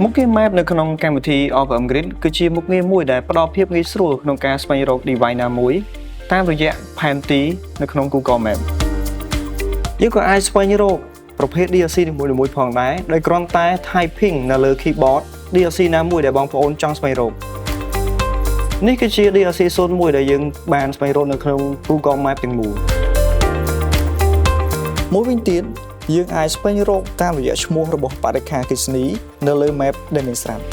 មុខងារ map នៅក្នុងកម្មវិធី OEP and Events គឺជាមុខងារមួយដែលផ្ដល់ភាពងាយស្រួលក្នុងការស្វែងរក device ណាមួយតាមរយៈផែនទីនៅក្នុង Google Map យើងក៏អាចស្វែងរកប្រភេទ DRC នីមួយៗផងដែរដោយគ្រាន់តែ typing នៅលើ keyboard DRC ណាមួយដែលបងប្អូនចង់ស្វែងរកនេះគឺជា DRC 01ដែលយើងបានស្វែងរកនៅក្នុង Google Map ទាំងមូលមួយវិញទៀតយើងអាចស្វែងរកតាមរយៈឈ្មោះរបស់បរិក្ខារអគ្គិសនីនៅលើ map ដែលមានស្រាប់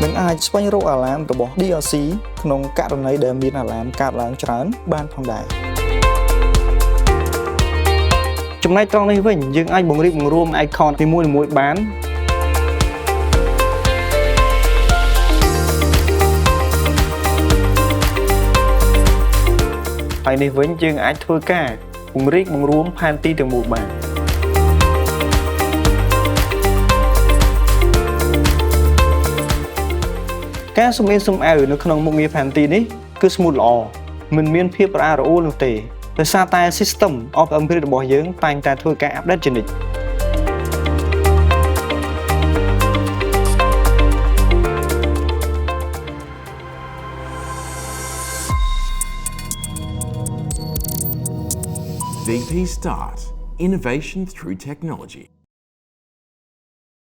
និងអាចស្វែងរកអាឡាមរបស់ DRC ក្នុងករណីដែលមានអាឡាមកើតឡើងច្រើនបានផងដែរចំណែកត្រង់នេះវិញយើងអាចបង្រៀបបង្រួម icon នីមួយៗបានហើយនេះវិញយើងអាចធ្វើការបង្រៀបបង្រួមផែនទីទាំងមូលបានការសម្អៀងសម្អៅនៅក្នុងមុខងារផែនទីនេះគឺ smooth ល្អមិនមានភាពរអាក់រអួលនោះទេដោយសារតែ system of upgrade របស់យើងតែងតែធ្វើការ update ជានិច្ចVP.Start, innovation through technology.